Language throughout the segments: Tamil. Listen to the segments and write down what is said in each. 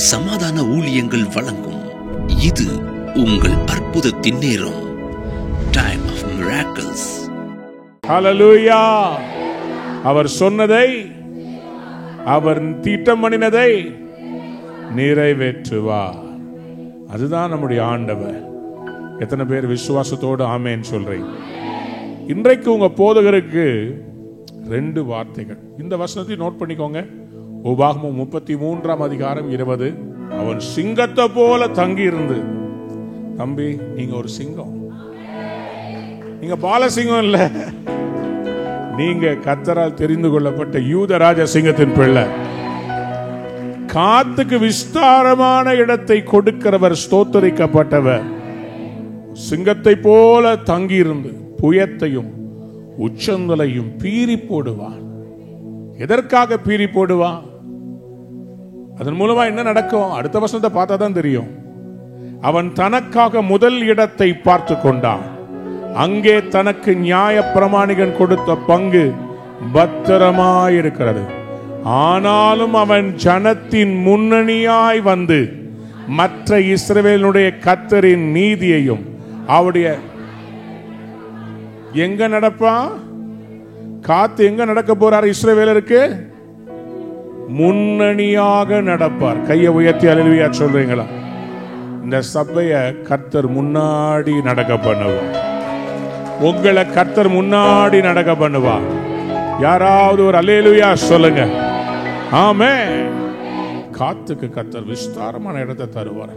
சமாதான ஊழியங்கள் வழங்கும் இது உங்கள் அற்புதத்தின் நேரம். Time of miracles. ஹல்லேலூயா. அவர் சொன்னதை, அவர் திட்டம் பண்ணினதை நிறைவேற்றுவார். அதுதான் நம்முடைய ஆண்டவர். எத்தனை பேர் விசுவாசத்தோடு ஆமென் சொல்றீங்க? இன்றைக்கு உங்க போதகருக்கு 2 வார்த்தைகள். இந்த வசனத்தை நோட் பண்ணிக்கோங்க. உபாகமம் 33:20. அவன் சிங்கத்தை போல தங்கி இருந்து. தம்பி, நீங்க ஒரு சிங்கம். நீங்க பாலசிங்கம் இல்ல, நீங்க கர்த்தரால் தெரிந்து கொள்ளப்பட்ட யூதராஜ சிங்கத்தின் பிள்ளை. காத்துக்கு விஸ்தாரமான இடத்தை கொடுக்கிறவர், ஸ்தோத்தரிக்கப்பட்டவர். சிங்கத்தை போல தங்கி இருந்து புயத்தையும் உச்சந்தலையும் பீறி போடுவான். எதற்காக பீறி போடுவான்? அதன் மூலமா என்ன நடக்கும்? அடுத்த வசனத்தை பார்த்தா தான் தெரியும். அவன் தனக்காக முதல் இடத்தை பார்த்து கொண்டான். அங்கே தனக்கு நியாய பிரமாணிகன் கொடுத்த பங்கு பத்திரமாயிருக்கிறது. ஆனாலும் அவன் ஜனத்தின் முன்னணியாய் வந்து மற்ற இஸ்ரவேலுடைய கர்த்தரின் நீதியையும் அவருடைய எங்க நடப்பான்? காத்து எங்க நடக்க போறார்? இஸ்ரவேலருக்கு முன்னணியாக நடப்பார். கையை உயர்த்தி அல்லேலூயா சொல்றீங்களா? இந்த சபையை கர்த்தர் முன்னாடி நடக்க பண்ணுவார். உங்களை கர்த்தர் முன்னாடி நடக்க பண்ணுவார். யாராவது ஒரு அல்லேலூயா சொல்லுங்க. ஆமென். காத்துக்கு கர்த்தர் விஸ்தாரமான இடத்தை தருவார்.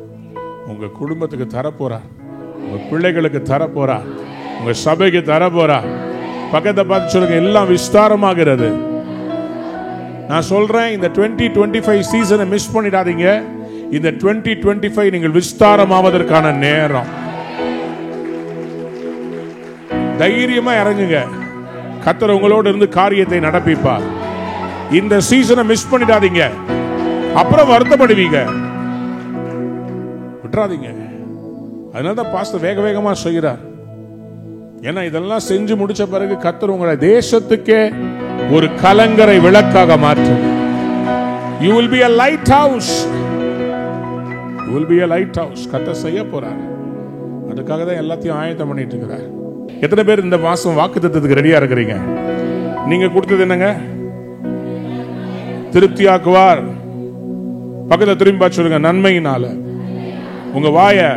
உங்க குடும்பத்துக்கு தரப்போறார், உங்க பிள்ளைகளுக்கு தரப்போறார், உங்க சபைக்கு தரப்போறார். பக்கத்தை பார்த்து சொல்லுங்க, எல்லாம் விஸ்தாரமாகிறது. நான் சொல்றேன், இந்த 2025 சீசனை மிஸ் பண்ணிடாதீங்க. இந்த 2025 நீங்கள் விஸ்தாரமாவதற்கான நேரம். தைரியமா இறங்குங்க. கர்த்தர் உங்களோடு இருந்து காரியத்தை நடப்பிப்பார். இந்த சீசனை மிஸ் பண்ணிடாதீங்க, அப்புறம் வருத்தப்படுவீங்க. விட்டுறாதீங்க. அதனாலதான் பாஸ்டர் வேக வேகமா செய்கிறார். ஏன்னா இதெல்லாம் செஞ்சு முடிச்ச பிறகு கர்த்தர் உங்களை தேசத்துக்கே ஒரு கலங்கரை விளக்காக மாற்றும். You will be a lighthouse. You will be a lighthouse. கர்த்தர் செய்ய போறார். அதுக்காக தான் எல்லாத்தையும் ஆயத்தம் பண்ணிட்டு இருக்கிறார். எத்தனை பேர் இந்த மாசம் வாக்குத்தத்தத்துக்கு ரெடியா இருக்கிறீங்க? நீங்க கொடுத்தது என்னங்க? திருப்தியாக்குவார். பக்கத்துல திரும்பி பார்த்து சொல்லுங்க, நன்மையினால உங்க வாய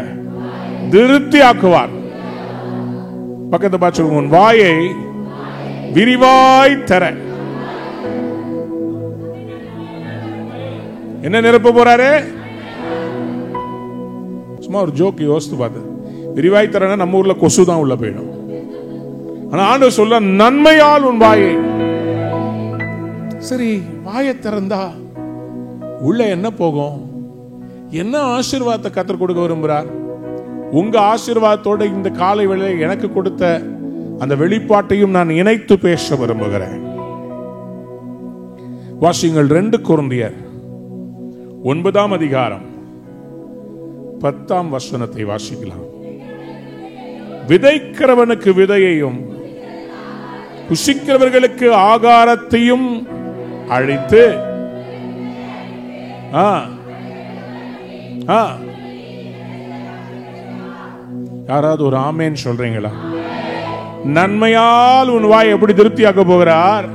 திருப்தியாக்குவார். பக்கத்தை பார்த்து சொல்லுங்க, உன் வாயை விரிவாய் தர. என்ன நிரப்ப போறாரு? சும்மா ஒரு ஜோக் யோசித்து பார்த்து. விரிவாய் தரனா நம்ம ஊர்ல கொசு தான் உள்ள போயிடும். ஆனா ஆண்டவர் சொல்ல, நன்மையால் உன் வாயை. சரி, வாயை திறந்தா உள்ள என்ன போகும்? என்ன ஆசீர்வாதத்தை கர்த்தர் கொடுக்க விரும்புகிறார்? உங்க ஆசீர்வாதத்தோட இந்த காலை வேளையில் எனக்கு கொடுத்த அந்த வெளிப்பாட்டையும் நான் இணைத்து பேச விரும்புகிறேன். வாசியுங்கள் 2 கொரிந்தியர் 9 10 வாசிக்கலாம். விதைக்கிறவனுக்கு விதையையும் புசிக்கிறவர்களுக்கு ஆகாரத்தையும் அழித்து யாராவது ஒரு ஆமேன் சொல்றீங்களா? நன்மையால் உன் வாய் எப்படி திருப்தியாக்க போகிறார்?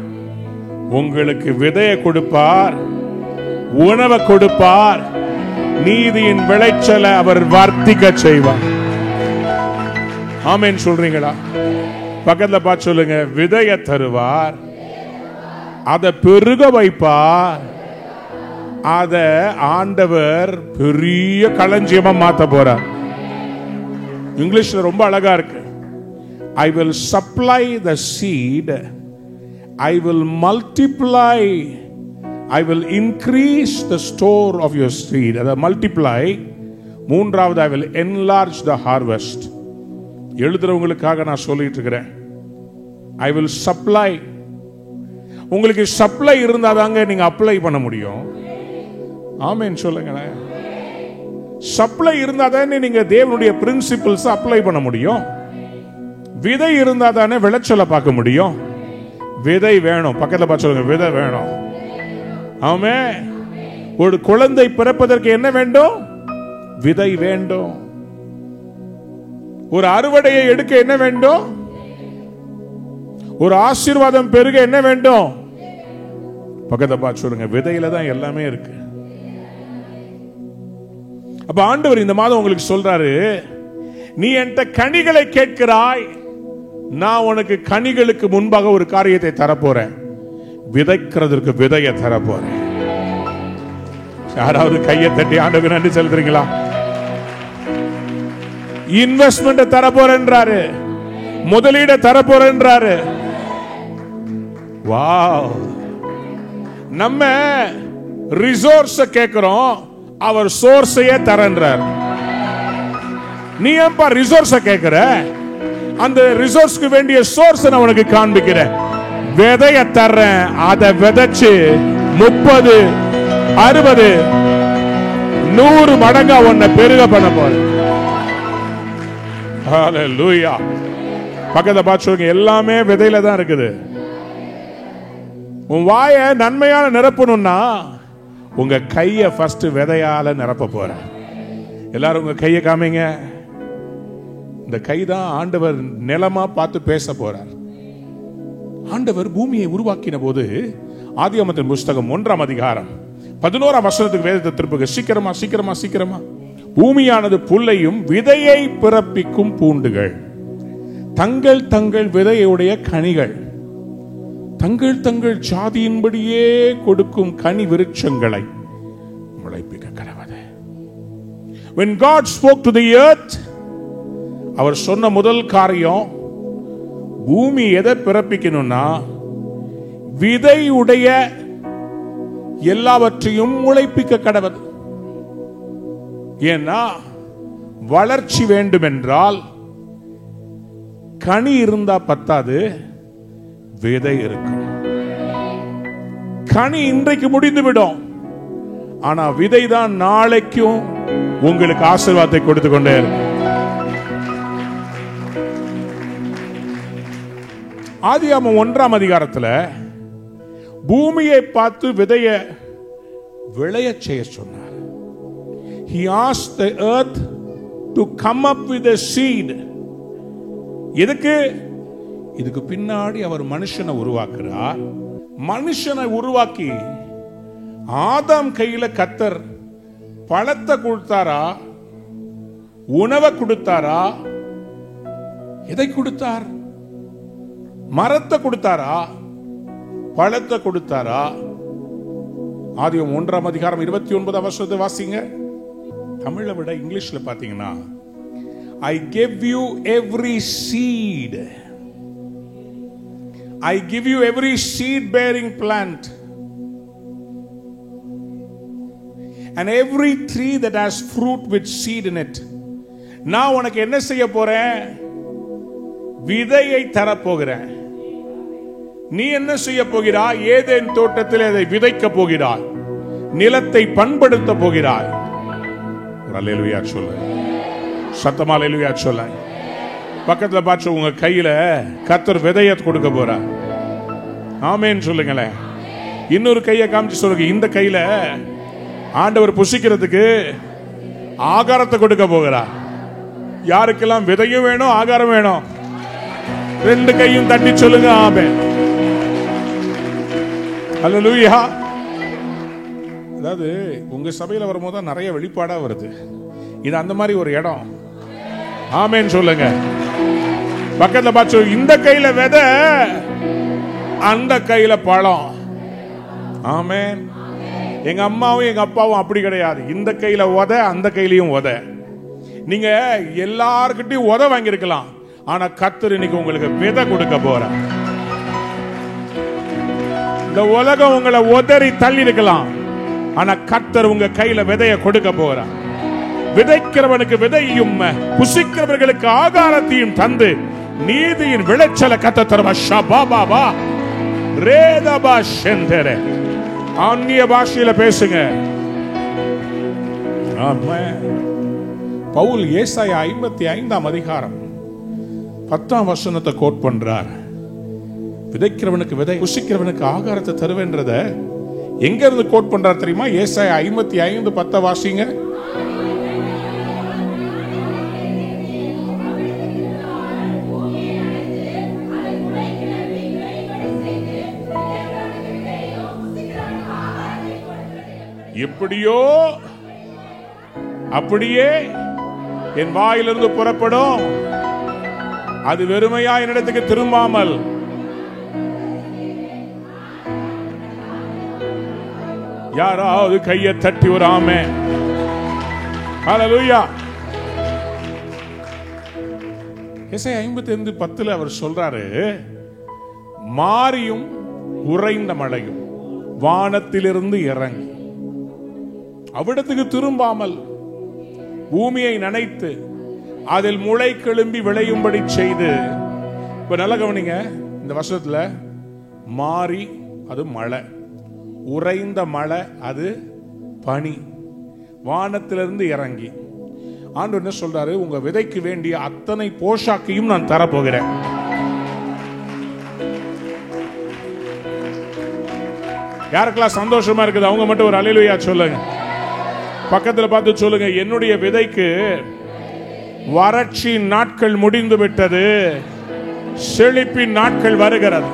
உங்களுக்கு விதையை கொடுப்பார், உணவை கொடுப்பார், நீதியின் விளைச்சலை அவர் வர்த்திக்க செய்வார். ஆமேன் சொல்றீங்களா? பக்கத்துல பார்த்து சொல்லுங்க, விதையை தருவார், அதை பெருக வைப்பார், அத ஆண்டவர் பெரிய களஞ்சியமா மாத்த போறார். இங்கிலீஷ்ல ரொம்ப அழகா இருக்கு. I will supply the seed, I will multiply, I will increase the store of your seed. அதை multiply. மூன்றாவது, I will enlarge the harvest. எழுதுறவங்களுக்காக நான் சொல்லிட்டு இருக்கிறேன். I will supply. உங்களுக்கு சப்ளை இருந்தாதாங்க நீங்க அப்ளை பண்ண முடியும். ஆமென் சொல்லுங்களேன். சப்ளை இருந்தாதானே நீங்க தேவனுடைய பிரின்சிபிள்ஸ் அப்ளை பண்ண முடியும். விதை இருந்தாதானே விளைச்சலை பார்க்க முடியும். விதை வேணும். பக்கத்துல பார்த்து சொல்லுங்க, விதை வேணும். ஆமென். ஒரு குழந்தை பிறப்பதற்கு என்ன வேண்டும்? விதை வேண்டும். ஒரு அறுவடையை எடுக்க என்ன வேண்டும்? ஒரு ஆசீர்வாதம் பெருக என்ன வேண்டும்? பக்கத்தை பார்த்து சொல்லுங்க, விதையில தான் எல்லாமே இருக்கு. அப்ப ஆண்டவர் இந்த மாதம் உங்களுக்கு சொல்றாரு, நீ என்கிட்ட கனிகளை கேட்கிறாய், நான் உனக்கு கனிகளுக்கு முன்பாக ஒரு காரியத்தை தரப்போறேன். விதைக்கிறதுக்கு விதையை தரப்போறேன். யாராவது கையை தட்டி ஆண்டவருக்கு நன்றி செலுத்துறீங்களா? இன்வெஸ்ட்மெண்ட் தரப்போறேன்றாரு, முதலீட தரப்போறேன்றாரு. வாவ்! நம்ம ரிசோர்ஸ் கேட்கிறோம், அவர் சோர்ஸையே தரன்றார். நீ ஏன்பா ரிசோர்ஸ் கேட்கிற? அந்த ரிசோர்ஸ்க்கு வேண்டிய சோர்ஸ் நான் உனக்கு காண்பிக்கிறேன். விதைய தர்றேன், அதை விதைச்சு 30, 60, 100 மடங்கா உன்னை பெருக பண்ண போறேன். ஹல்லேலூயா! பக்கத்தை பார்த்து சொல்லுங்க, எல்லாமே விதையில தான் இருக்குது. உன் வாயை நன்மையால நிரப்பணும்னா உங்க கையை ஃபர்ஸ்ட் விதையால நிரப்ப போற. எல்லாரும் உங்க கையை காமிங்க. இந்த கை தான் ஆண்டவர் நிலமா பார்த்து பேச போறார். ஆண்டவர் பூமியை உருவாக்கின போது ஆதியாகமத்தின் புஸ்தகம் 1ஆம் அதிகாரம் 11ஆம் வசனத்துக்கு வேதத்தை திருப்புங்க. சீக்கிரமா சீக்கிரமா சீக்கிரமா. பூமியானது புல்லையும் விதையை பிறப்பிக்கும் பூண்டுகள், தங்கள் தங்கள் விதையுடைய கனிகள், தங்கள் தங்கள் ஜாதியின்படியே கொடுக்கும் கனி விருட்சங்களை முளைப்பிக்க கடவுது. When God spoke to the earth, அவர் சொன்ன முதல் காரியம், பூமி எதை பிறப்பிக்கணும்னா விதையுடைய எல்லாவற்றையும் முளைப்பிக்க கடவுது. ஏன்னா வளர்ச்சி வேண்டும் என்றால் கனி இருந்தா பத்தாது, விதை இருக்கும். கனி இன்றைக்கு முடிந்துவிடும், ஆனா விதை தான் நாளைக்கும் உங்களுக்கு ஆசீர்வாதத்தை கொடுத்து கொண்டே இருக்கும். ஆதியாகமம் 1ஆம் அதிகாரத்தில் பூமியை பார்த்து விதைய விளைய செய்ய சொன்னார். He asked the earth to come up with a seed. எதுக்கு? இதுக்கு பின்னாடி அவர் மனுஷனை உருவாக்குறார். மனுஷனை உருவாக்கி ஆதாம் கையில கர்த்தர் பழத்தை கொடுத்தாரா, உணவை கொடுத்தாரா? எதை கொடுத்தார்? மரத்தை கொடுத்தாரா, பழத்தை கொடுத்தாரா? ஆதியாகமம் 1ஆம் அதிகாரம் 29ஆம் வசனத்தை வாசிங்க. தமிழை விட இங்கிலீஷ்ல பாத்தீங்கன்னா, I give you every seed. I give you every seed bearing plant and every tree that has fruit with seed in it. நான் உனக்கு என்ன செய்ய போறேன்? விதையை தரப்போகிறேன். நீ என்ன செய்ய போகிறாய்? ஏதேன் தோட்டத்தில் அதை விதைக்க போகிறாய், நிலத்தை பண்படுத்த போகிறாய். அல்லேலூயா சொல்ல, சத்தமா அல்லேலூயா சொல்ல. பக்கத்துல பார்த்து உங்க கையில கர்த்தர் விதையை கொடுக்க போறார். ஆமென் சொல்லுங்களேன். இன்னொரு கையை காமிச்சு சொல்லுங்க, இந்த கையில ஆண்டவர் புசிக்கிறதுக்கு ஆகாரத்தை கொடுக்க போகிறார். யாருக்கெல்லாம் விதையும் வேணும், ஆகாரம் வேணும்? ரெண்டு கையும் தட்டி சொல்லுங்க ஆமென். அல்லேலூயா. அதாவது உங்க சபையில வரும்போது தான் நிறைய வெளிப்பாடா வருது. இது அந்த மாதிரி ஒரு இடம். ஆமென் சொல்லுங்க. பக்கத்துல பார்த்து, இந்த கையில விதை, அந்த கையில பழம். ஆமென். எங்க அம்மாவும் எங்க அப்பாவும் அப்படி கிடையாது. இந்த கையில உத, அந்த கையிலையும் உத. நீங்க எல்லார்கிட்டையும் உத வாங்கியிருக்கலாம், ஆனா கர்த்தர் இன்னைக்கு உங்களுக்கு விதை கொடுக்க போற. இந்த உலகம் உங்களை உதறி தள்ளி இருக்கலாம், ஆனா கர்த்தர் உங்க கையில விதைய கொடுக்க போற. விதைக்கிறவனுக்கு விதையும் புசிக்கிறவர்களுக்கு ஆகாரத்தையும் தந்து நீதியின் விளைச்சலை கர்த்தர் தருவா. அந்நிய பாஷையில பேசுங்க. பவுல் ஏசாயா 55ஆம் அதிகாரம் 10ஆம் வசனத்தை கோட் பண்றார். விதைக்கிறவனுக்கு விதை, புசிக்கிறவனுக்கு ஆகாரத்தை தருவேன்றத எங்க இருந்து கோட் பண்றார் தெரியுமா? ஏசாயா 55:10 வாசிங்க. எப்படியோ அப்படியே என் வாயிலிருந்து புறப்படும், அது வெறுமையா என்னிடத்துக்கு திரும்பாமல் யாராவது கையை தட்டி ஒரு ஆமென். ஹல்லேலூயா. ஏசாயா 55:10 அவர் சொல்றாரு, மாரியும் உறைந்த மழையும் வானத்திலிருந்து இறங்கி அவ்விடத்துக்கு திரும்பாமல் பூமியை நனைத்து அதில் முளை கிளம்பி விளையும்படி செய்து. இப்ப நல்ல கவனிங்க, இந்த வருஷத்துல மாறி அது மழை, உறைந்த மழை அது பனி, வானத்திலிருந்து இறங்கி. ஆண்டவர் என்ன சொல்றாரு? உங்க விதைக்கு வேண்டிய அத்தனை போஷாக்கையும் நான் தரப்போகிறேன். யாருக்கெல்லாம் சந்தோஷமா இருக்குது அவங்க மட்டும் ஒரு அல்லேலூயா சொல்லுங்க. பக்கத்தில் பார்த்து சொல்லுங்க, என்னுடைய விதைக்கு வறட்சி நாட்கள் முடிந்து விட்டது, செழிப்பின் நாட்கள் வருகிறது.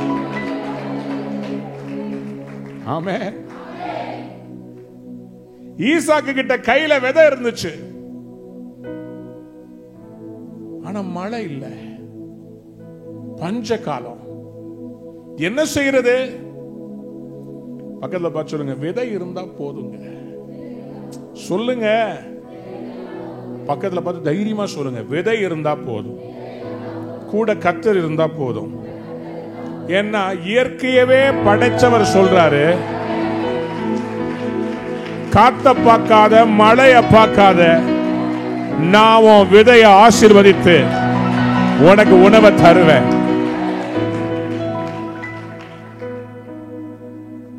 ஆமென். ஈசாக்கு கிட்ட கையில விதை இருந்துச்சு, ஆனா மழை இல்ல, பஞ்ச காலம். என்ன செய்யறது? பக்கத்துல பார்த்து சொல்லுங்க, விதை இருந்தா போதுங்க. சொல்லுங்க, பக்கத்துல பார்த்து தைரியமா சொல்லுங்க, விதை இருந்தா போதும், கூட கர்த்தர் இருந்தா போதும். ஏன்னா இயற்கையவே படைச்சவர் சொல்றாரு, காத்த பார்க்காத மழைய பார்க்காத நான் உன் விதையை ஆசீர்வதித்து உனக்கு உணவை தருவேன்,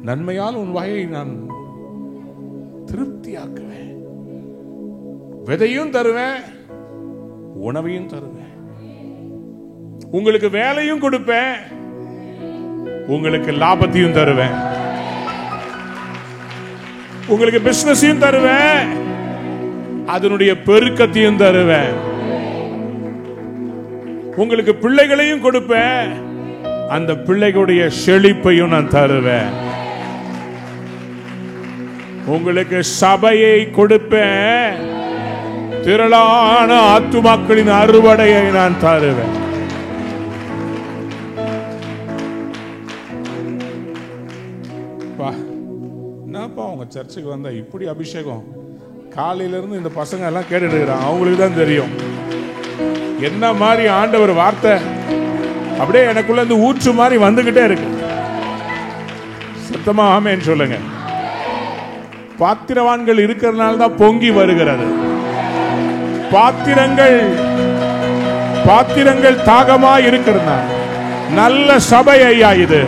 நன்மையால் உன் வாயை நான் திருப்தியாக்குவேன், விதையும் தருவேன், உணவையும் தருவேன், உங்களுக்கு வேலையும் கொடுப்பேன், உங்களுக்கு லாபத்தையும் தருவேன், உங்களுக்கு பிசினஸையும் தருவேன், அதனுடைய பெருக்கத்தையும் தருவேன், உங்களுக்கு பிள்ளைகளையும் கொடுப்பேன், அந்த பிள்ளைகளுடைய செழிப்பையும் நான் தருவேன், உங்களுக்கு சபையை கொடுப்பேன், திரளான ஆத்துமாக்களின் அறுவடையை நான் தருவேன். என்னப்பா உங்க சர்ச்சுக்கு வந்தா இப்படி அபிஷேகம், காலையில இருந்து இந்த பசங்க எல்லாம் கேட்டுட்டு இருக்கிறாங்க, அவங்களுக்கு தான் தெரியும் என்ன மாதிரி ஆண்டவர் வார்த்தை அப்படியே எனக்குள்ள இருந்து ஊற்று மாதிரி வந்துகிட்டே இருக்கு. சத்தமா ஆமென் சொல்லுங்க. பாத்திரவான்கள் இருக்கிறதுனால தான் பொங்கி வருகிறது. பாத்திரங்கள் தாகமா இருக்கிறதா? நல்ல சபை ஐயா இது.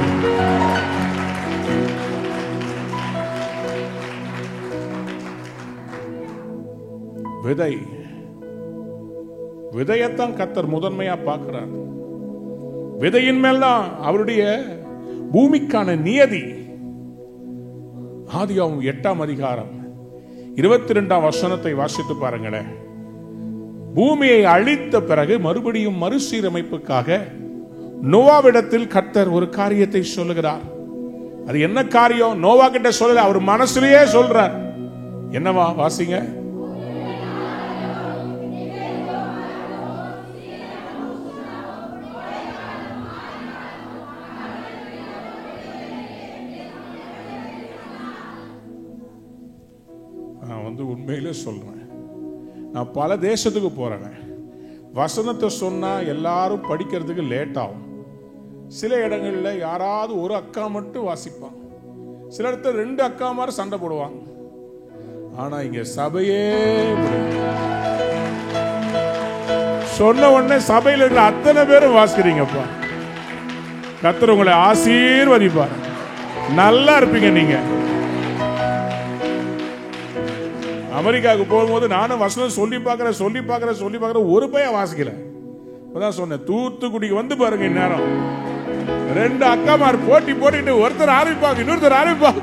விதையத்தான் கர்த்தர் முதன்மையா பார்க்கிறார். விதையின் மேல்தான் அவருடைய பூமிக்கான நியதி. ஆதியாகமம் 8:22 வாசித்து பாருங்களேன். பூமியை அழித்த பிறகு மறுபடியும் மறுசீரமைப்புக்காக நோவாவிடத்தில் கர்த்தர் ஒரு காரியத்தை சொல்லுகிறார். அது என்ன காரியம்? நோவா கிட்ட சொல்லல, அவர் மனசுலயே சொல்றார். என்னவா? வாசிங்க. உண்மையிலே சொல்றேன், நான் பல தேசத்துக்கு போறேன். வசனத்தை சொன்னா எல்லாரும் படிக்கிறதுக்கு லேட் ஆகும். சில இடங்கள்ல யாராவது ஒரு அக்கா மட்டும் வாசிப்பாங்க, சில இடத்துல 2 அக்கா மாதிரி சண்டை போடுவாங்க. ஆனா இங்க சபையே சொன்ன உடனே சபையில் இருக்கிற அத்தனை பேரும் வாசிக்கிறீங்கப்பா. கர்த்தர் உங்களை ஆசீர்வதிப்பார், நல்லா இருப்பீங்க. நீங்க அமெரிக்காவுக்கு போகும்போது நானும் வசனம் சொல்லி பார்க்கிறேன், ஒரு பையன் வாசிக்கல. அதான் சொன்னேன், தூத்துக்குடிக்கு வந்து பாருங்க, இந்நேரம் 2 அக்காமார் போட்டிட்டு ஒருத்தர் ஆரம்பிப்பாங்க, இன்னொருத்தர் ஆரம்பிப்பாங்க.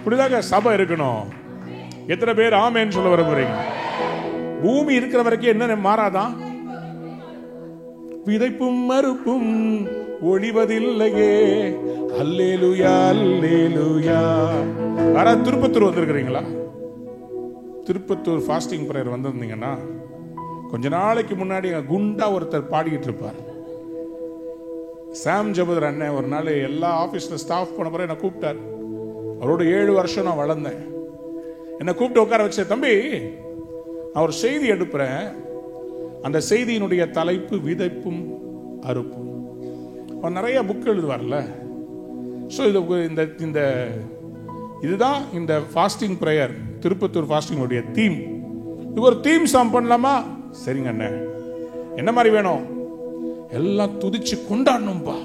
இப்படிதாங்க சபை இருக்கணும். எத்தனை பேர் ஆமேன்னு சொல்ல வர போறீங்க? பூமி இருக்கிற வரைக்கும் என்ன மாறாதான்? விதைப்பும் மறுப்பும் ஒளிவதில்லையே. அல்லேலூயா அல்லேலூயா. யாராவது திருப்பத்தூர் வந்திருக்கிறீங்களா? திருப்பத்தூர் ஃபாஸ்டிங் பிரேயர் வந்திருந்தீங்கன்னா கொஞ்ச நாளைக்கு முன்னாடி குண்டா ஒருத்தர் பாடிக்கிட்டு இருப்பார். சாம் ஜபதர் அண்ணன் ஒரு நாள் எல்லா ஆபீஸ்ல ஸ்டாஃப் போன பிறகு என்ன கூப்பிட்டார். அவரோட 7 வருஷம் நான் வளர்ந்தேன். என்னை கூப்பிட்டு உட்கார வச்ச, தம்பி நான் ஒரு செய்தி எடுப்புறேன், அந்த செய்தியினுடைய தலைப்பு விதைப்பும் அறுப்பும். அவர் நிறைய புக் எழுதுவார்ல. ஸோ இந்த இதுதான் இந்த fasting prayer, Tirupattur fasting theme. இது ஒரு தீம் சாங் பண்ணலாமா? சரிங்க அண்ணன். என்ன மாதிரி வேணும்? எல்லாம் துதிச்சு கொண்டாடணும்பா.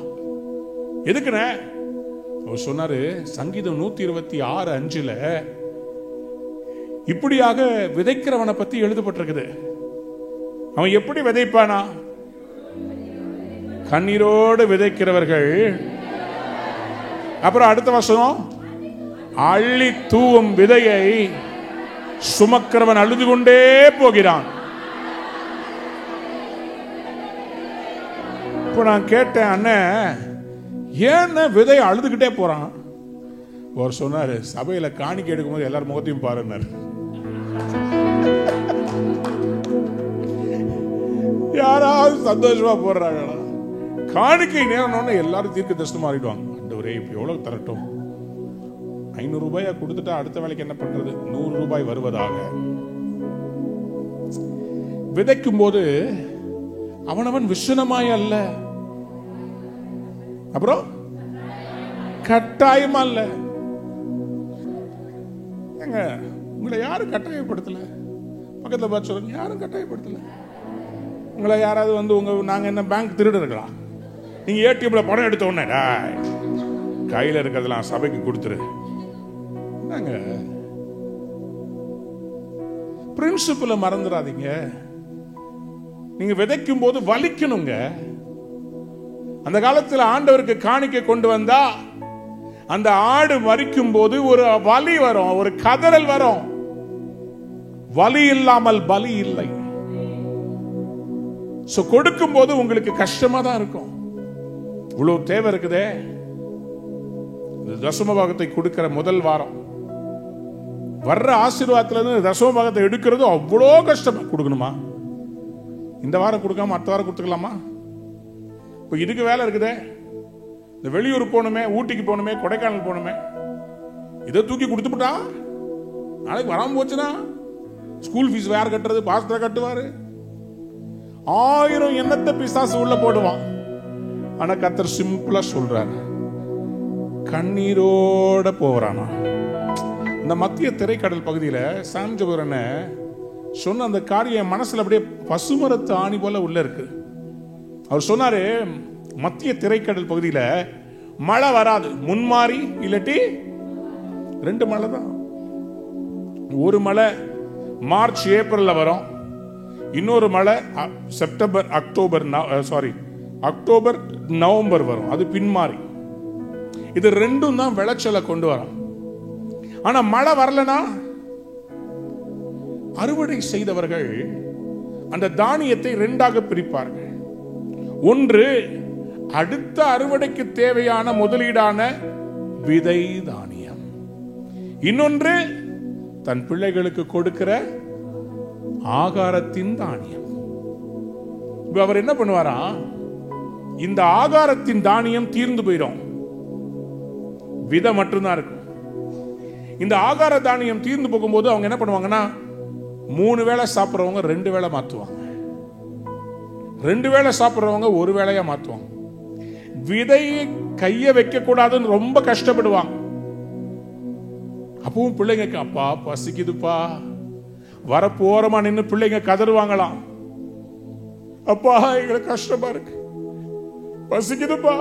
எதுக்குண்ணே? அவர் சொன்னாரு, சங்கீதம் 126:5 இப்படியாக விதைக்கிறவனை பத்தி எழுதப்பட்டிருக்குது. அவன் எப்படி விதைப்பானா? கண்ணீரோடு விதைக்கிறவர்கள். அப்புறம் அடுத்த வசனம், அள்ளி தூவும் விதையை சுமக்கிறவன் அழுது கொண்டே போகிறான். இப்போ நான் கேட்டேன், அண்ணன் ஏன் விதையை அழுதுகிட்டே போறான்? அவர் சொன்னாரு, சபையில காணிக்கை எடுக்கும்போது எல்லாரும் முகத்தையும் பாருன்னாரு. யாராவது சந்தோஷமா போடுறாங்களா? காணிக்கை நேரம் எல்லாரும் தீர்க்க தரிசனம் மாறிடுவாங்க. ஆண்டவரே இப்ப எவ்வளவு தரட்டும்? 500 ரூபாயா கொடுத்துட்டா அடுத்த வேலைக்கு என்ன பண்றது? 100 ரூபாய் வருவதாக. விதைக்கும் போது அவனவன் விஷனமாய் அல்ல, அப்புறம் கட்டாயமா அல்ல. உங்களை யாரும் கட்டாயப்படுத்தல. பக்கத்துல பார்த்து சொல்லுங்க, யாரும் கட்டாயப்படுத்தல. உங்களை யாராவது வந்து நாங்க என்ன பேங்க் திருடுறீங்களா? நீங்க ஏடிஎம்ல பணம் எடுத்த உடனே கையில இருக்கிறதெல்லாம் சபைக்கு கொடுத்துரு. பிரின்சிபலை மறந்துடாதீங்க. நீங்க விதைக்கும் போது வலிக்கணுங்க. அந்த காலத்தில் ஆண்டவருக்கு காணிக்கை கொண்டு வந்தா அந்த ஆடு மரிக்கும் போது ஒரு வலி வரும், ஒரு கதறல் வரும். வலி இல்லாமல் பலி இல்லை. கொடுக்கும் போது உங்களுக்கு கஷ்டமா தான் இருக்கும். இவ்வளவு தேவை இருக்குதே. தசம பாகத்தை கொடுக்கிற முதல் வாரம் வர்ற ஆசீர்வாதத்துல இருந்து தசம பாகத்தை எடுக்கிறது அவ்வளோ கஷ்டமா. கொடுக்கணுமா? இந்த வாரம் கொடுக்காம அடுத்த வாரம் கொடுத்துக்கலாமா? இப்ப இதுக்கு வேலை இருக்குதே. இந்த வெளியூர் போகணுமே, ஊட்டிக்கு போகணுமே, கொடைக்கானல் போகணுமே, இதை தூக்கி கொடுத்துட்டா நாளைக்கு வராம போச்சுன்னா ஸ்கூல் ஃபீஸ் வேற கட்டுறது, பாஸ்டர் கட்டுவாரு. 1000 எண்ணத்தை பிசாசு உள்ள போடுவான். ஆனா கர்த்தர் சிம்பிளா சொல்றாரு, கண்ணீரோட போறானா. இந்த மத்திய திரைக்கடல் பகுதியில சாம் ஜபரனை சொன்ன அந்த காரியம் மனசுல அப்படியே பசுமரத்து ஆணி போல உள்ள இருக்கு. அவர் சொன்னாரு, மத்திய திரைக்கடல் பகுதியில மழை வராது, முன்மாறி இல்லாட்டி 2 மழை தான். ஒரு மழை மார்ச் ஏப்ரல்ல வரும், இன்னொரு மழை அக்டோபர் நவம்பர் வரும். அது பின்மாறி. இது 2 தான் விளைச்சலை கொண்டு வரும். ஆனா மழை வரலனா அறுவடை செய்தவர்கள் அந்த தானியத்தை 2ஆக பிரிப்பார்கள். ஒன்று அடுத்த அறுவடைக்கு தேவையான முதலீடான விதை தானியம், இன்னொன்று தன் பிள்ளைகளுக்கு கொடுக்கிற ஆகாரத்தின் தானியம். இப்ப அவர் என்ன பண்ணுவாரா, இந்த ஆகாரத்தின் தானியம் தீர்ந்து போயிடும், விதை மட்டும்தான் இருக்கும். இந்த ஆகார தானியம் தீர்ந்து போகும்போது அவங்க என்ன பண்ணுவாங்கன்னா, 3 வேளை சாப்பிட்றவங்க 2 வேளை மாத்துவாங்க, 2 வேளை சாப்பிட்றவங்க 1 வேளையா மாத்துவாங்க. விதையை கைய வைக்க கூடாதுன்னு ரொம்ப கஷ்டப்படுவாங்க. அப்பவும் பிள்ளைங்க, அப்பா பசிக்குதுப்பா, வரப்போறமா நின்று பிள்ளைங்க கதறுவாங்களாம், அப்பா எங்களுக்கு கஷ்டமா இருக்கு, பசிக்குதுப்பா.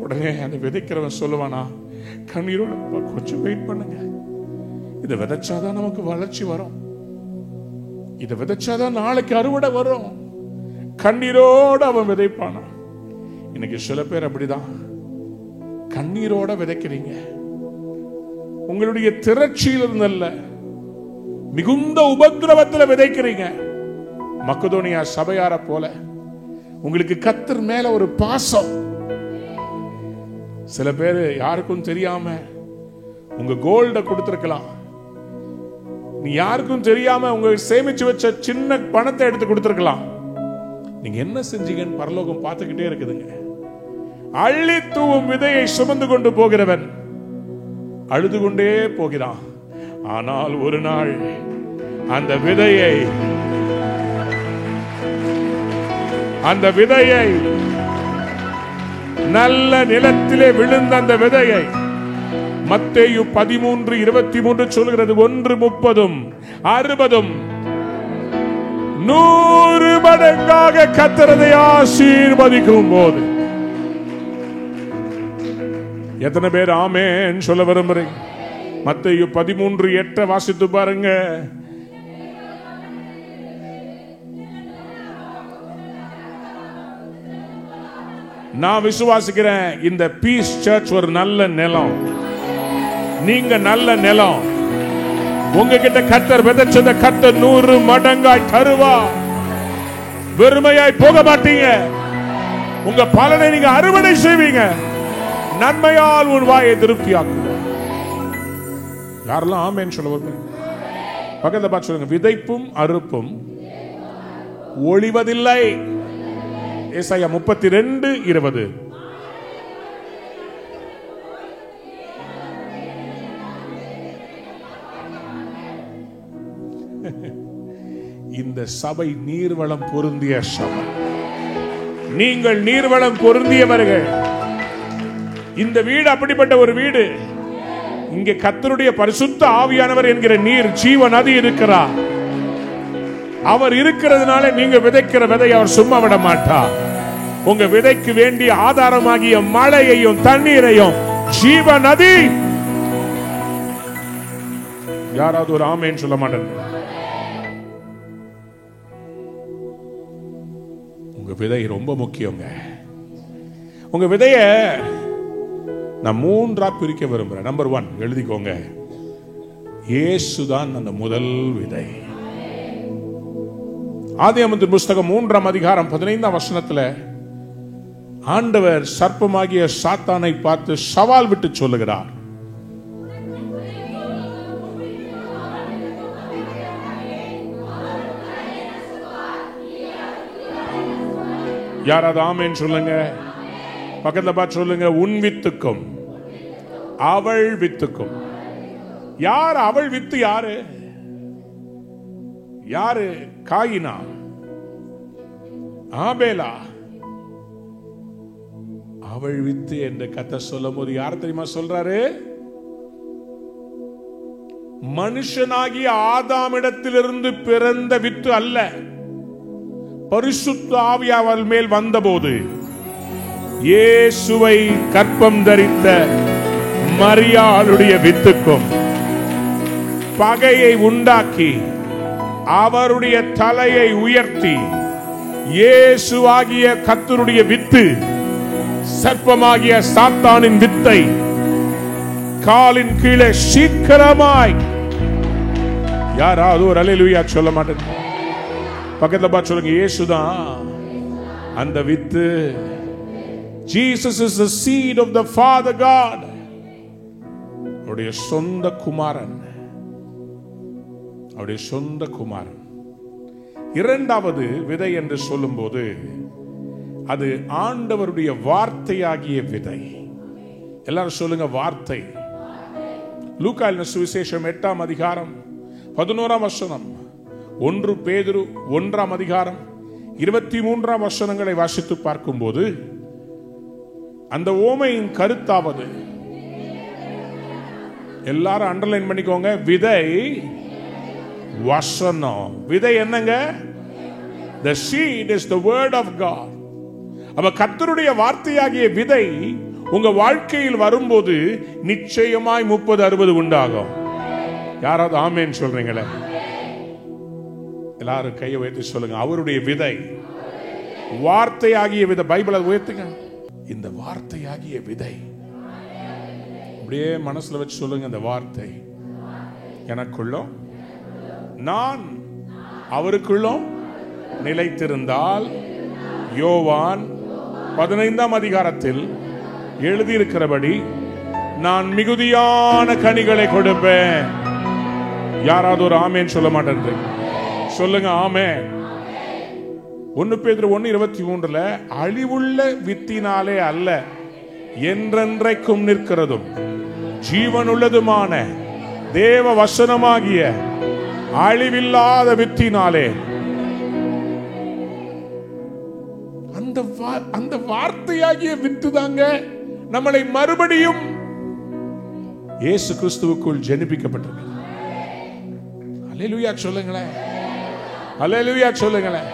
உடனே அந்த விதைக்கிறவன் சொல்லுவானா, கண்ணீரோட கொஞ்சம் வெயிட் பண்ணுங்க, இதை விதைச்சாதான் நமக்கு வளர்ச்சி வரும், இதை விதைச்சாதான் நாளைக்கு அறுவடை வரும். கண்ணீரோட அவன் விதைப்பானா. இன்னைக்கு சில பேர் அப்படிதான் கண்ணீரோட விதைக்கிறீங்க. உங்களுடைய திரட்சியிலிருந்து அல்ல, மிகுந்த உபத்திரவத்தில் விதைக்கிறீங்க. மக்கதோனியா சபையார போல உங்களுக்கு கர்த்தர் மேல ஒரு பாசம். சில பேர் யாருக்கும் தெரியாம உங்க கோல்ட கொடுத்திருக்கலாம். நீ யாருக்கும் தெரியாம உங்க சேமிச்சு வச்ச சின்ன பணத்தை எடுத்து கொடுத்திருக்கலாம். நீங்க என்ன செஞ்சீங்கன்னு பரலோகம் பார்த்துக்கிட்டே இருக்குதுங்க. அள்ளி தூவும் விதையை சுமந்து கொண்டு போகிறவன் அழுது கொண்டே போகிறான். ஆனால் ஒரு நாள் அந்த விதையை நல்ல நிலத்திலே விழுந்த அந்த விதையை மத்தேயு 13:23 சொல்கிறது, 130, 60, 100 மடங்காக கர்த்தரை ஆசீர்வதிக்கும் போது. எத்தனை பேர் ஆமென் சொல்ல விரும்புறீங்க? மத்தேயு 13:8 வாசித்து பாருங்க. நான் விசுவாசிக்கிறேன், இந்த பீஸ் சர்ச் ஒரு நல்ல நிலம். நீங்க நல்ல நிலம். உங்ககிட்ட கர்த்தர் விதைச்சத கர்த்தர் 100 மடங்காய் தருவா. வெறுமையாய் போக மாட்டீங்க. உங்க பலனை நீங்க அறுவடை செய்வீங்க. நன்மையால் உன் வாயை திருப்தியாக்குவார். யாரெல்லாம் ஆமென் சொல்ல விரும்புறீங்க? பக்கத்துல பார்த்து சொல்லுங்க, விதைப்பும் அறுப்பும் ஒளிவதில்லை. ஏசாயா 32:20. இந்த சபை நீர்வளம் பொருந்திய சபை. நீங்கள் நீர்வளம் பொருந்தியவர்கள். இந்த வீடு அப்படிப்பட்ட ஒரு வீடு. இங்கே கர்த்தருடைய பரிசுத்த ஆவியானவர் என்கிற நீர் ஜீவ நதி இருக்கிறார். அவர் இருக்கிறதுனால நீங்க விதைக்கிற விதை அவர் சும்மா விட மாட்டார். உங்க விதைக்கு வேண்டிய ஆதாரமாகிய மழையையும் தண்ணீரையும் ஜீவ நதி. யாராவது ஒரு ஆமென் சொல்ல மாட்டேன்? உங்க விதை ரொம்ப முக்கியங்க. உங்க விதைய நான் 3ஆ பிரிக்க விரும்புறேன். நம்பர் 1 எழுதிக்கோங்க, இயேசுதான் அந்த முதல் விதை. ஆதியாகமத்தின் புஸ்தகம் 3ஆம் அதிகாரம் 15ஆம் வசனத்தில் ஆண்டவர் சர்ப்பமாகிய சாத்தானை பார்த்து சவால் விட்டு சொல்லுகிறார், யாராவது ஆமென் சொல்லுங்க? பக்கத்துல பார்த்து சொல்லுங்க, உன் வித்துக்கும் அவள் வித்துக்கும். யார் அவள் வித்து? யாரு? யாரு? காயினா? ஆபேலா? அவள் வித்து என்று கர்த்தர் சொல்லும் போது யார் தெரியுமா சொல்றாரு? மனுஷனாகிய ஆதாமிடத்திலிருந்து பிறந்த வித்து அல்ல, பரிசுத்த ஆவி அவள் மேல் வந்தபோது இயேசுவை கற்பம் தரித்த மரியாளுடைய வித்துக்கும் பகையை உண்டாக்கி அவருடைய தலையை உயர்த்தி இயேசுவாகிய கர்த்தருடைய வித்து சர்ப்பமாகிய சாத்தானின் வித்தை காலின் கீழே சீக்கிரமாய். யாராவது ஒரு அல்லேலூயா சொல்ல மாட்டேன்? பக்கத்துல பார்த்து சொல்லுங்க, இயேசுதான் அந்த with. Jesus is the seed of the Father God. அவருடைய சொந்த குமாரன், அவருடைய சொந்த குமாரன். இரண்டாவது விதை என்று சொல்லும்போது அது ஆண்டவருடைய வார்த்தையாகிய விதை. எல்லாரும் சொல்லுங்க, வார்த்தை. லூக்கா எழுதின சுவிசேஷம் 8ஆம் அதிகாரம் 11ஆம் வசனம், 1 பேதுரு 1ஆம் அதிகாரம் 23ஆம் வசனங்களை வாசித்து பார்க்கும்போது அந்த ஓமையின் கருத்தாவது, எல்லாரும் அண்டர்லைன் பண்ணிக்கோங்க, விதை வசனம். விதை என்னங்க? The seed is the word of God. அப்ப கர்த்தருடைய வார்த்தையாகிய விதை உங்க வாழ்க்கையில் வரும்போது நிச்சயமாய் 30-60 உண்டாகும். யாராவது ஆமென் சொல்றீங்களே? எல்லாரும் கையை உயர்த்தி சொல்லுங்க, அவருடைய விதை, வார்த்தையாகிய விதை. பைபிளை உயர்த்துங்க. இந்த வார்த்தையாகிய விதை அப்படியே மனசுல வச்சு சொல்லுங்க இந்த வார்த்தை, எனக்குள்ளும் நான் அவருக்குள்ளும் நிலைத்திருந்தால் யோவான் 15ஆம் அதிகாரத்தில் எழுதியிருக்கிறபடி நான் மிகுதியான கனிகளை கொடுப்பேன். யாராவது ஒரு ஆமேன் சொல்ல மாட்டேன் சொல்லுங்க. ஆமேன். 1 பேதுரு 1:23 அழிவுள்ள வித்தினாலே அல்ல, என்றென்றைக்கும் நிற்கிறதும் ஜீவனுள்ளதுமான தேவ வசனமாகிய அழிவில்லாத வித்தினாலே. அந்த வார்த்தையாகிய வித்து தாங்க நம்மளை மறுபடியும் இயேசு கிறிஸ்துவுக்குள் ஜெனிப்பிக்கப்பட்டிருக்கு. அல்லேலூயா சொல்லுங்களேன், அல்லேலூயா சொல்லுங்களேன்.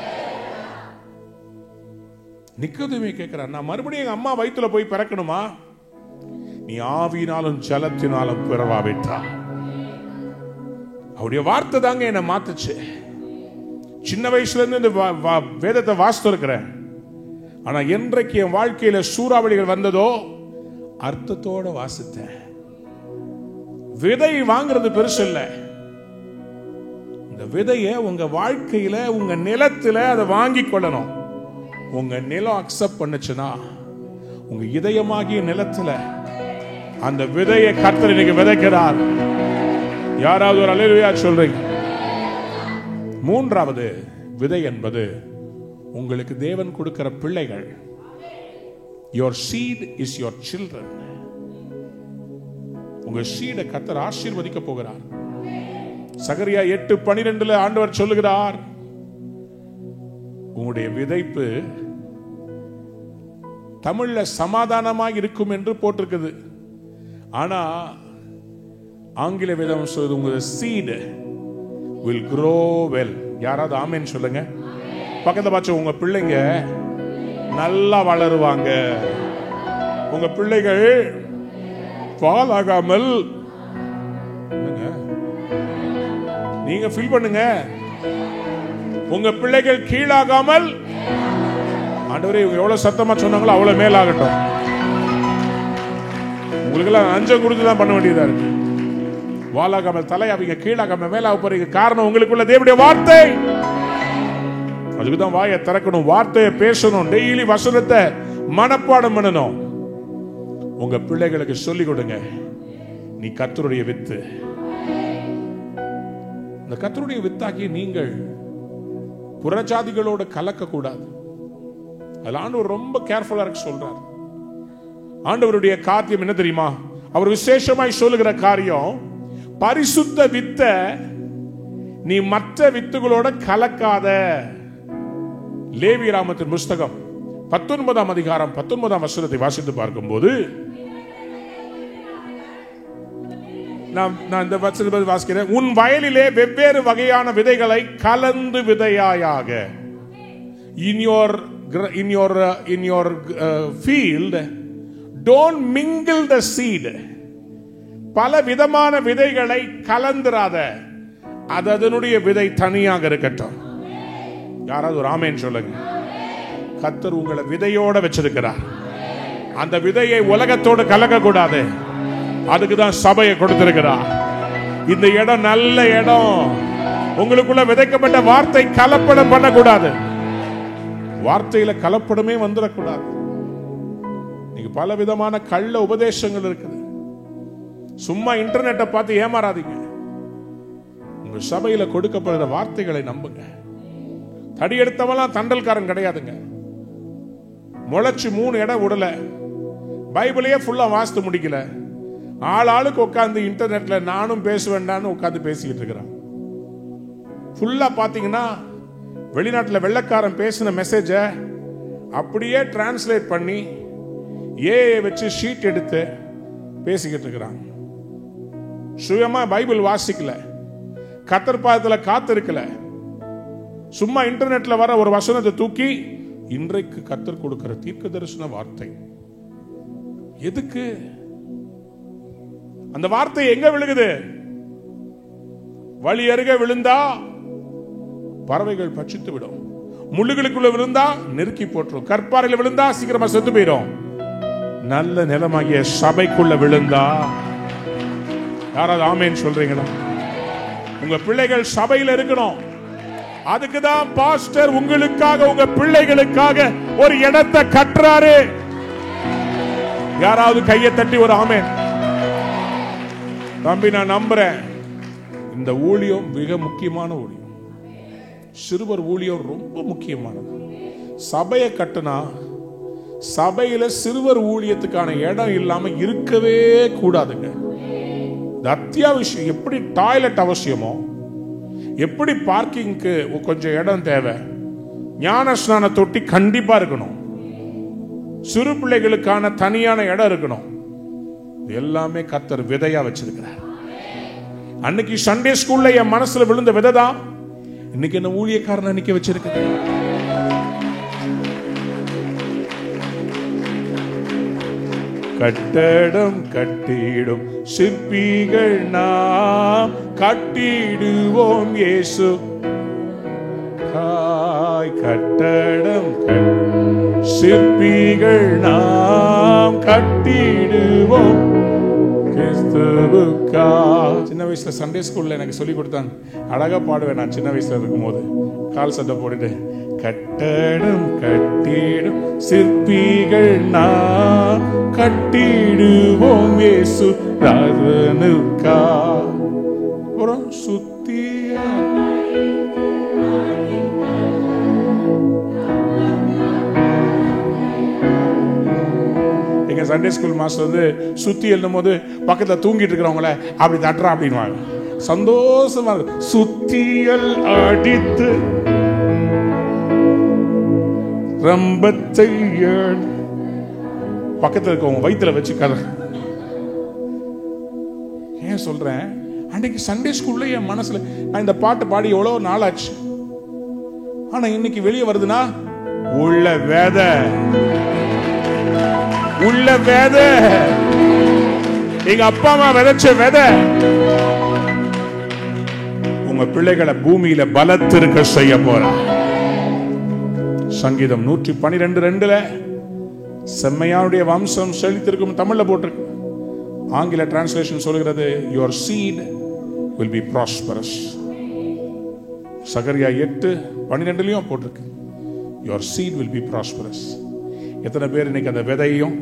நிக்கோதேமே கேட்கிறார், நான் மறுபடியும் எங்க அம்மா வயிற்றுல போய் பிறக்கணுமா? நீ ஆவியினாலும் ஜலத்தினாலும் பிறவாவிட்டா. அவருடைய வார்த்தை தாங்க என்ன மாத்துச்சு. சின்ன வயசுல இருந்து இந்த வேதத்தை வாசித்து இருக்கிறேன். ஆனா என்றைக்கு என் வாழ்க்கையில சூறாவளிகள் வந்ததோ அர்த்தத்தோட வாசித்தேன். விதை வாங்குறது பெருசு இல்ல, இந்த விதைய உங்க வாழ்க்கையில உங்க நிலத்துல அதை வாங்கி கொள்ளணும். உங்க நிலம் அக்செப்ட் பண்ணுச்சுன்னா உங்க இதயமாகிய நிலத்துல அந்த விதையை கர்த்தர் இன்னைக்கு விதைக்கிறார். யாராவது ஒரு அல்லேலூயா சொல்றீங்க? மூன்றாவது விதை என்பது உங்களுக்கு தேவன் கொடுக்கிற பிள்ளைகள். your seed is your children. உங்க சீடை கர்த்தர் ஆசீர்வதிக்க போகிறார். சகரியா 8:12 ஆண்டவர் சொல்லுகிறார், உங்களுடைய விதைப்பு தமிழ்ல சமாதானமாக இருக்கும் என்று போட்டிருக்குது. ஆனா ஆங்கில வேதம் சொல்லுது, உங்க seed will grow well. யாராவது ஆமென் சொல்லுங்க. பக்கத்துல பார்த்து உங்க பிள்ளைங்க நல்லா வளருவாங்க. உங்க பிள்ளைகள் பாலாகாமல், நீங்க ஃபீல் பண்ணுங்க, உங்க பிள்ளைகள் கீழாகாமல். ஆண்டவரே இவங்க எவ்வளவு சத்தமா சொன்னாங்களோ அவ்வளவு மேலாகட்டும். உங்களுக்கு எல்லாம் அஞ்சம் கொடுத்து தான் பண்ண வேண்டியதா இருக்கு. வாலாகாமல் தலை, அவங்க கீழாகாமல் மேலாக போறீங்க. காரணம் உங்களுக்குள்ள தேவனுடைய வார்த்தை. அதுக்குதான் வாயை திறக்கணும், வார்த்தையை பேசணும், டெய்லி வசனத்தை மனப்பாடம் பண்ணணும். உங்க பிள்ளைகளுக்கு சொல்லிக் கொடுங்க, நீ கர்த்தருடைய வித்து. இந்த கர்த்தருடைய வித்தாகி நீங்கள் புறஜாதிகளோடு கலக்க கூடாது. அதுல ஆண்டவர் ரொம்ப கேர்ஃபுல்லா இருக்க சொல்றார். ஆண்டவருடைய காரியம் என்ன தெரியுமா? அவர் விசேஷமாய் சொல்லுகிற காரியம், பரிசுத்த வித்த நீ மற்ற வித்துகளோட கலக்காத. லேவியராகமத்தின் புஸ்தகம் 19ஆம் அதிகாரம் 19ஆம் வசனத்தை வாசித்து பார்க்கும்போது, நான் இந்த வசனத்தை வாசிக்கிறேன். உன் வயலிலே வெவ்வேறு வகையான விதைகளை கலந்து விதையாயாக. In your field don't mingle the seed. பல விதமான விதைகளை கலந்துராத. அது அதனுடைய விதை தனியாக இருக்கட்டும். யாராவது ஒரு ஆமென் சொல்லுங்க. கர்த்தர் உங்களை விதையோட வச்சிருக்கிறார். அந்த விதையை உலகத்தோடு கலக்க கூடாது. அதுக்குதான் சபையை கொடுத்திருக்கிறார். இந்த இடம் நல்ல இடம். உங்களுக்குள்ள விதைக்கப்பட்ட வார்த்தை கலப்படம் பண்ணக்கூடாது. வார்த்தையில கலப்படமே வந்துடக்கூடாது. நீங்க பல விதமான கள்ள உபதேசங்கள் இருக்குது. சும்மா இன்டர்நெட்டை பார்த்து ஏமாறாதீங்க. உங்க சபையில கொடுக்கப்படுற வார்த்தைகளை நம்புங்க. தடி எடுத்தவெல்லாம் தண்டல்காரன் கிடையாதுங்க. முளைச்சு 3 இடம் விடல, பைபிளையே ஃபுல்லா வாசித்து முடிக்கல, ஆளுக்கு உட்காந்து இன்டர்நெட்ல நானும் பேசுவேண்டான்னு உட்காந்து பேசிக்கிட்டு இருக்கிறான். ஃபுல்லா பாத்தீங்கன்னா வெளிநாட்டில் வெள்ளக்காரன் பேசின மெசேஜ அப்படியே டிரான்ஸ்லேட் பண்ணி வச்சு ஷீட் எடுத்து பேசிக்கிட்டு இருக்கிறாங்க. சுயமா பைபிள் வாசிக்கல, கர்த்தர் பாதத்துல காத்திருக்கல, சும்மா இன்டர்நெட்ல வர ஒரு வசனத்தை தூக்கி இன்றைக்கு கர்த்தர் கொடுக்கிற தீர்க்க தரிசன வார்த்தை. எதுக்கு அந்த வார்த்தை எங்க விழுகுது? வழி அருகே விழுந்தா பறவைகள் பட்சித்து விடும். முள்ளுகளுக்குள்ள விழுந்தா நெருக்கி போட்டுரும். கற்பாறையில் விழுந்தா சீக்கிரமா செத்து போயிடும். நல்ல நிலமாகிய சபைக்குள்ள விழுந்தா யாராவது ஆமேன்னு சொல்றீங்களா? உங்க பிள்ளைகள் சபையில் இருக்கணும். அதுக்குதான் பாஸ்டர் உங்களுக்காக உங்க பிள்ளைகளுக்காக ஒரு இடத்தை கட்டுறாரு. யாராவது கையை தட்டி ஒரு ஆமேன். தம்பி, நான் நம்புறேன் இந்த ஊழியம் மிக முக்கியமான ஊழியம். சிறுவர் ஊழியம் ரொம்ப முக்கியமானது. சபையை கட்டுனா சபையில சிறுவர் ஊழியத்துக்கான இடம் இல்லாம இருக்கவே கூடாதுங்க. அத்தியாவசியம். எப்படி டாய்லெட் அவசியமோ, எப்படி பார்க்கிங்க்கு கொஞ்சம் இடம் தேவை, ஞான ஸ்நான தொட்டி கண்டிப்பா இருக்கணும், சிறு பிள்ளைகளுக்கான தனியான இடம் இருக்கணும். எல்லாமே கர்த்தர் விதையா வச்சிருக்கிறார். அன்னைக்கு சண்டே ஸ்கூல்ல என் மனசுல விழுந்த விதை தான் இன்னைக்கு என்ன ஊழியக்காரன் நிக்க வச்சிருக்கு. கட்டடம் கட்டிடும் சிற்பிகள் நாம், கட்டிடுவோம் இயேசு. கட்டடம் சிற்பிகள் நாம், கட்டிடுவோம் கிறிஸ்துவுக்கா. சின்ன வயசுல சண்டே ஸ்கூல்ல எனக்கு சொல்லி கொடுத்தாங்க. அழகா பாடுவேன் நான் சின்ன வயசுல இருக்கும் போது. கால் சட்டை போட்டுட்டு கட்டடம் கட்டிடும் சிற்பிகள் நாம், கட்டிடுவோம் இயேசு ராஜனுக்கா. அப்புறம் சுத்தியா எங்க சண்டே ஸ்கூல் மாஸ்டர் வந்து சுத்தி எழுதும் போது பக்கத்துல தூங்கிட்டு இருக்கிறவங்கள அப்படி தட்டுறா அப்படின்னு சந்தோஷமா இருக்கு. சுத்தியல் அடித்து ரம்பத்தை பக்கத்துல இருக்கவங்க வயிற்றுல வச்சு கதை. ஏன் சொல்றேன், அன்னைக்கு சண்டே ஸ்கூல்ல என் மனசுல நான் இந்த பாட்டு பாடி எவ்வளவு நாள் ஆச்சு. ஆனா இன்னைக்கு வெளியே வருதுன்னா உள்ள வேதை, உள்ள வேதை, எங்க அப்பா அம்மா விதைச்ச வேதை உங்க பிள்ளைகளை பூமியில பலத்திருக்க செய்ய போற. சங்கீதம் 112:2 செம்மையாருடைய வம்சம் செழித்திருக்கும் தமிழ்ல போட்டிருக்கு. ஆங்கில டிரான்ஸ்லேஷன் சொல்கிறது your seed will be prosperous. சகரியா 8:12 போட்டிருக்கு your seed will be prosperous. எத்தனை பேர் இன்னைக்கு அந்த விதையும்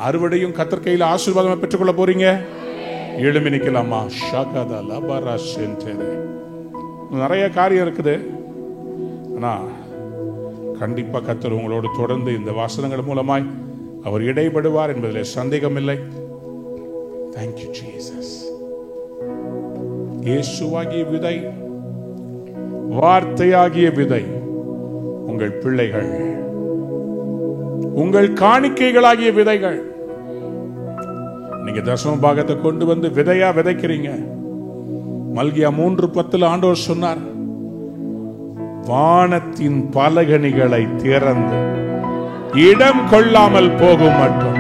அறுவடையும் கர்த்தர் கையில் ஆசீர்வாதமா பெற்றுக்கொள்ள போறீங்க? எழுமி நிக்கலாமா? நிறைய காரியம் இருக்குது. ஆனா கண்டிப்பா கர்த்தர் உங்களோடு தொடர்ந்து இந்த வாசனங்கள் மூலமாய் அவர் இடைபடுவார் என்பதில் சந்தேகம் இல்லை. Thank you Jesus. இயேசுவாகிய விதை, வார்த்தையாகிய விதை உங்கள் பிள்ளைகள், உங்கள் காணிக்கைகளாகிய விதைகள். நீங்க தசம பாகத்தை கொண்டு வந்து விதையா விதைக்கிறீங்க. மல்கியா 3:10 ஆண்டவர் சொன்னார், வானத்தின் பலகணிகளை திறந்து இடம் கொள்ளாமல் போகும் மட்டும்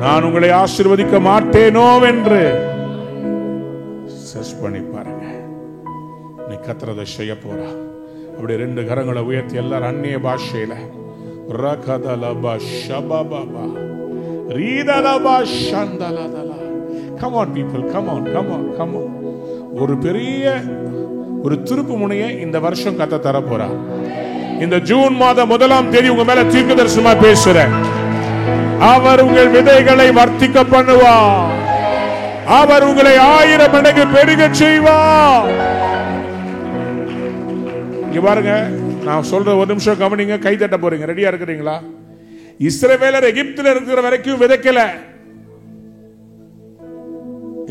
நான் உங்களை ஆசீர்வதிக்க மாட்டேனோ என்று சர்ச் பண்ணி பாருங்க. நீ கத்திரதை செய்ய போறா. அப்படி 2 கரங்களை உயர்த்தி எல்லாரும் அந்நிய பாஷையில ரகதலபா ஷபபபா ரீதலபா ஷந்தலதலா. Come on people, come on, come on, come on. ஒரு பெரிய ஒரு திருப்பு முனையை இந்த வருஷம் கத்த தர போறா. இந்த ஜூன் மாதம் 1ஆம் தேதி உங்க மேல தீர்க்கதரிசனமா பேசுறேன். அவர் உங்கள் விதைகளை வர்த்திக்க பண்ணுவார். அவர் உங்களை 1000 மடங்கு பெருக செய்வார். இங்க பாருங்க, நான் சொல்ற ஒரு நிமிஷம் கவனிங்க. கை தட்ட போறீங்க. ரெடியா இருக்கிறீங்களா? இஸ்ரவேலர் எகிப்தில் இருக்கிற வரைக்கும் விதைக்கல.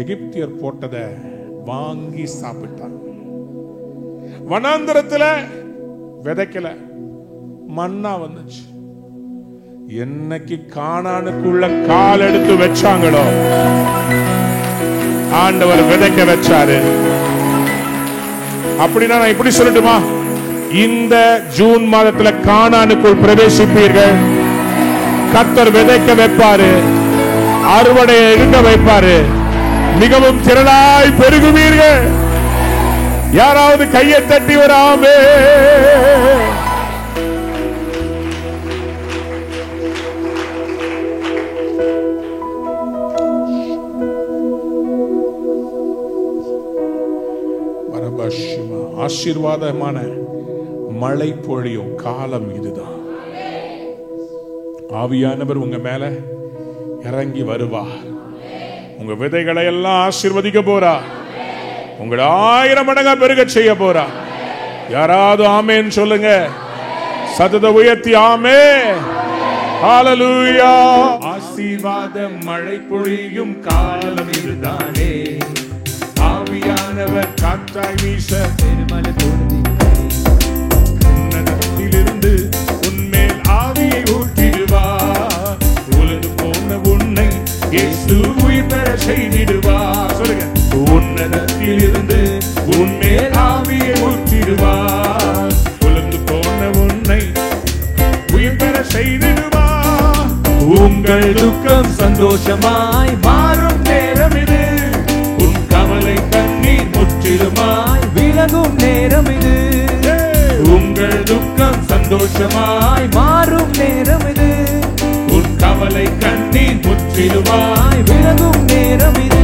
எகிப்தியர் போட்டதை வாங்கி சாப்பிட்டாங்க. வனாந்தரத்துல விதைக்கல, மன்னா வந்துச்சு. என்னைக்கு கானானுக்குள்ள கால் எடுத்து வச்சாங்களோ ஆண்டவர் விதைக்க வச்சாரு. அப்படின்னா நான் இப்படி சொல்லட்டுமா, இந்த ஜூன் மாதத்துல கானானுக்குள் பிரவேசிப்பீர்கள். கர்த்தர் விதைக்க வைப்பாரு, அறுவடை எடுக்க வைப்பாரு, மிகவும் திரளாய் பெருகுவீர்கள். யாராவது கையை தட்டி ஒரு ஆமே. பரபஷிமா ஆசீர்வாதமான மழை பொழியும் காலம் இதுதான். ஆவியானவர் உங்க மேல இறங்கி வருவார். உங்க விதைகளை எல்லாம் ஆசீர்வதிக்க போறார். உங்களை 1000 மடங்கா பெருக செய்ய போறார். யாராவது ஆமென் சொல்லுங்க. சத்தத்தை உயர்த்தி ஆமென். ஹalleluya. ஆசீர்வாத மழை பொழியும் காலம் இதுதானே. ஆவியானவர் காற்றாய் வீச பெருமழை பொழிந்திருந்து உன்மேல் ஆவியை ஊற்றிடுவார். உலகு போன உன்னை இயேசு உயிர் பெற செய்திடுவார். சொல்லுங்க. உன்னதத்திலிருந்து உன்மேல் ஆவியை ஊற்றிடுவார். உலகு போன உன்னை உயிர் பெற செய்திடுவார். உங்கள் துக்கம் சந்தோஷமாய் மாறும் நேரம் இது. உன் கவலை கண்ணீர் முற்றிலுமாய் விலகும் நேரம் இது. உங்கள் துக்கம் சந்தோஷமாய் மாறும் நேரம் இது. உன் கவலை கண்ணீர் முற்றிலுமாய் விலகும் நேரம் இது.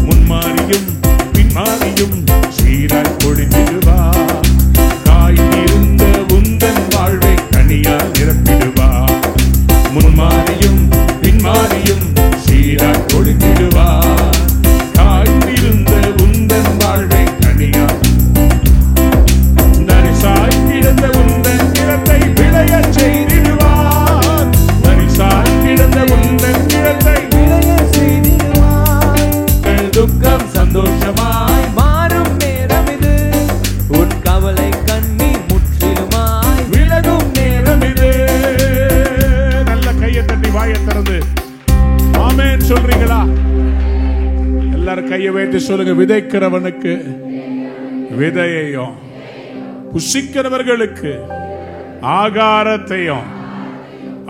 முன்மாறியும் பின்மாறியும் சீராய் பொழிந்திடுவார். காய்ந்திருந்த உந்தன் வாழ்வை கனியால் நிரப்பிடுவார். முன்மாறியும் பின்மாறியும் சீராய் பொழிந்திடுவார். காய்ந்திருந்த உந்தன் வாழ்வை கனியால் நரிசாய் கிடந்த உந்தன் நிலத்தை விளைய செய்திடுவார். நரிசாய் கிடந்த உந்தன் நிலத்தை விளைய செய்திடுவார். துக்கம் சந்தோஷமாய் மாறும் நேரம் இது. உன் கவலை கண்ணீர் முற்றிலுமாய் விலகும் நேரம் இது. நல்ல கையை தட்டி வாயை திறந்து ஆமென் சொல்றீங்களா? எல்லாரும் கையை வைத்து சொல்லுங்க. விதைக்கிறவனுக்கு விதையையும் புசிக்கிறவர்களுக்கு ஆகாரத்தையும்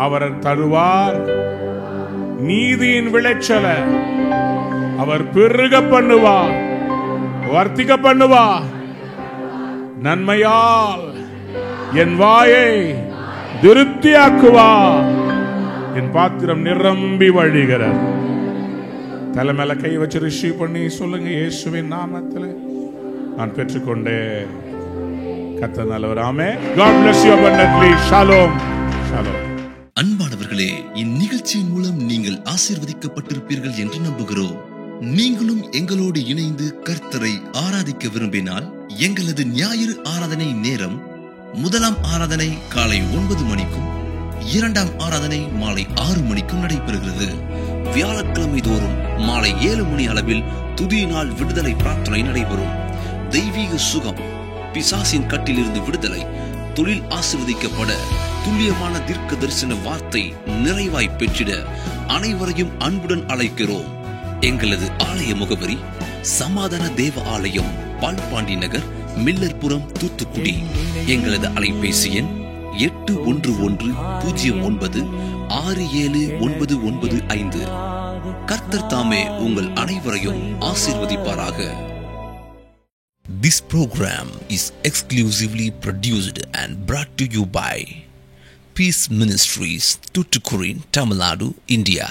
அவர் தருவார். நீதியின் விளைச்சலை அவர் பெருக பண்ணுவார், வர்த்திக்க பண்ணுவார். நன்மையால் என் வாயை திருப்தியாக்குவார். என் பாத்திரம் நிரம்பி வழிகிறது. தலை மேல கை வச்சு ரிசீவ் பண்ணி சொல்லுங்க. இயேசுவின் நாமத்தில் நான் பெற்றுக்கொண்டேன். கர்த்தர் நல்லவர். ஆமென். God bless you abundantly. Shalom. Shalom. அன்பானவர்களே, இந்நிகழ்ச்சியின் மூலம் நீங்கள் ஆசீர்வதிக்கப்பட்டிருப்பீர்கள் என்று நம்புகிறோம். நீங்களும் எங்களோடு இணைந்து கர்த்தரை ஆராதிக்க விரும்பினால் எங்களது ஞாயிறு ஆராதனை நேரம் முதலாம் ஆராதனை காலை 9 மணிக்கும் 2ஆம் ஆராதனை மாலை 6 மணிக்கும் நடைபெறுகிறது. வியாழக்கிழமை தோறும் மாலை 7 மணி அளவில் துதியினால் விடுதலை பிரார்த்தனை நடைபெறும். தெய்வீக சுகம், பிசாசின் கட்டிலிருந்து விடுதலை, தொழில் ஆசீர்வதிக்கப்பட, துல்லியமான தீர்க்க தரிசன வார்த்தை நிறைவாய் பெற்றிட அனைவரையும் அன்புடன் அழைக்கிறோம். எங்களது ஆலய முகவரி சமாதான தேவ ஆலயம், பால்பாண்டி நகர், மில்லர்புரம், தூத்துக்குடி. எங்களது அலைபேசி எண் 8119679995. கர்த்தர் தாமே உங்கள் அனைவரையும் ஆசீர்வதிப்பாராக. This program is exclusively produced and brought to you by Peace Ministries, Tuticorin, Tamil Nadu, India.